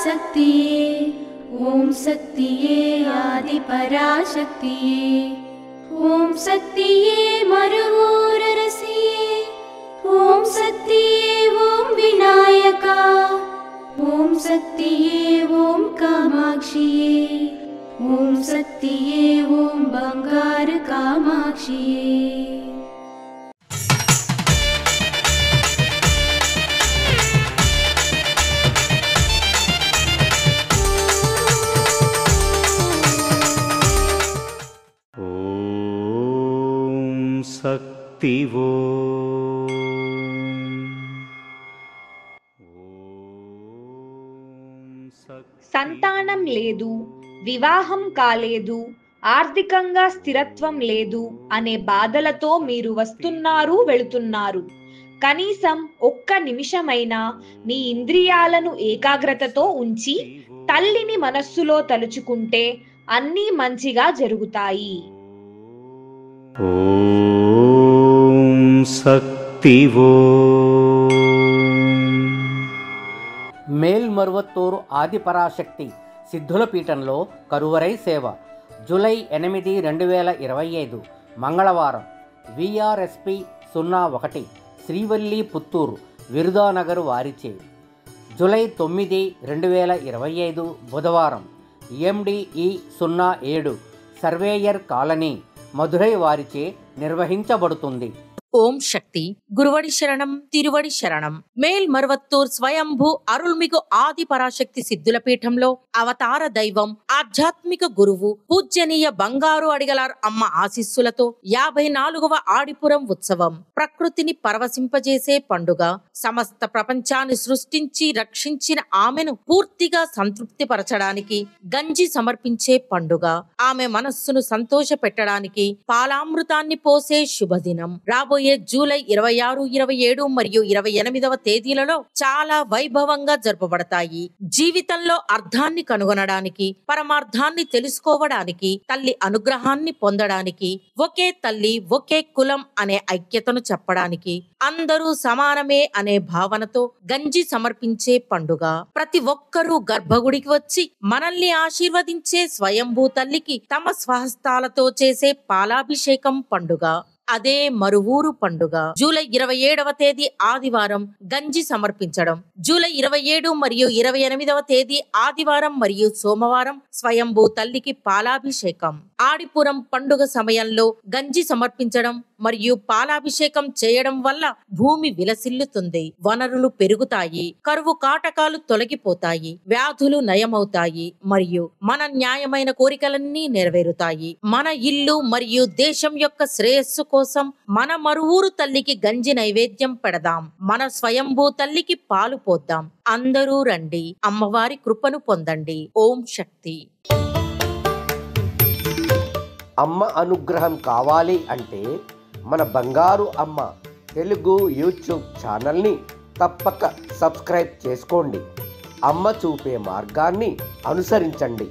शक्तिये ओम शक्तिये आदि पराशक्तिये ओम शक्तिये मरुवोररसिये ओम शक्तिये ओम विनायका ओम शक्तिये ओम कामाक्षिये ओम शक्तिये ओम बंगार कामाक्षिये। శక్తివో సంతానం లేదు, వివాహం కాలేదు, ఆర్థికంగా స్థిరత్వం లేదు అనే బాధలతో మీరు వస్తున్నారు వెళుతున్నారు. కనీసం ఒక్క నిమిషమైనా మీ ఇంద్రియాలను ఏకాగ్రతతో ఉంచి తల్లిని మనస్సులో తలుచుకుంటే అన్నీ మంచిగా జరుగుతాయి. ఓం శక్తివో. మేల్మరువత్తూరు ఆదిపరాశక్తి సిద్ధుల పీఠంలో కరువరై సేవ జూలై 8, 2025 మంగళవారం విఆర్ఎస్పి 01 శ్రీవల్లి పుత్తూరు విరుదానగర్ వారిచే. జూలై 9, 2025 బుధవారం ఎండిఈ 07 సర్వేయర్ కాలనీ మధురై వారిచే నిర్వహించబడుతుంది. ఓం శక్తి. గురువడి శరణం, తిరువడి శరణం. మేల్మరువత్తూర్ స్వయంభూ అరుల్మిగు ఆది పరాశక్తి సిద్ధుల పీఠంలో అవతార దైవం, ఆధ్యాత్మిక గురువు, పూజ్యనీయ బంగారు అడిగలార్ అమ్మ ఆశీస్సులతో 54వ ఆడిపురం ఉత్సవం. ప్రకృతిని పరవశింపజేసే పండుగ. సమస్త ప్రపంచాన్ని సృష్టించి రక్షించిన ఆమెను పూర్తిగా సంతృప్తి పరచడానికి గంజి సమర్పించే పండుగ. ఆమె మనస్సును సంతోష పెట్టడానికి పాలామృతాన్ని పోసే శుభదినం. రాబోయే జూలై 26, 27 మరియు 28వ తేదీలలో చాలా వైభవంగా జరపబడతాయి. జీవితంలో అర్థాన్ని కనుగొనడానికి, పరమార్థాన్ని తెలుసుకోవడానికి, తల్లి అనుగ్రహాన్ని పొందడానికి, ఒకే తల్లి ఒకే కులం అనే ఐక్యతను చెప్పడానికి, అందరూ సమానమే అనే భావనతో గంజి సమర్పించే పండుగ. ప్రతి ఒక్కరూ గర్భగుడికి వచ్చి మనల్ని ఆశీర్వదించే స్వయంభూ తల్లికి తమ స్వహస్తాలతో చేసే పాలాభిషేకం పండుగ. అదే మరువూరు పండుగ. జూలై 27వ తేదీ ఆదివారం గంజి సమర్పించడం. జూలై 27 మరియు 28వ తేదీ ఆదివారం మరియు సోమవారం స్వయంభూ తల్లికి పాలాభిషేకం. ఆడిపురం పండుగ సమయంలో గంజి సమర్పించడం మరియు పాలాభిషేకం చేయడం వల్ల భూమి విలసిల్లుతుంది, వనరులు పెరుగుతాయి, కరువు కాటకాలు తొలగిపోతాయి, వ్యాధులు నయమవుతాయి మరియు మన న్యాయమైన కోరికలన్నీ నెరవేరుతాయి. మన ఇల్లు మరియు దేశం యొక్క శ్రేయస్సు కోసం మన మరువూరు తల్లికి గంజి నైవేద్యం పెడదాం. మన స్వయంభూ తల్లికి పాలు పోద్దాం. అందరూ రండి, అమ్మవారి కృపను పొందండి. ఓం శక్తి. అమ్మ అనుగ్రహం కావాలి అంటే మన బంగారు అమ్మ తెలుగు యూట్యూబ్ ఛానల్ని తప్పక సబ్స్క్రైబ్ చేసుకోండి. అమ్మ చూపే మార్గాన్ని అనుసరించండి.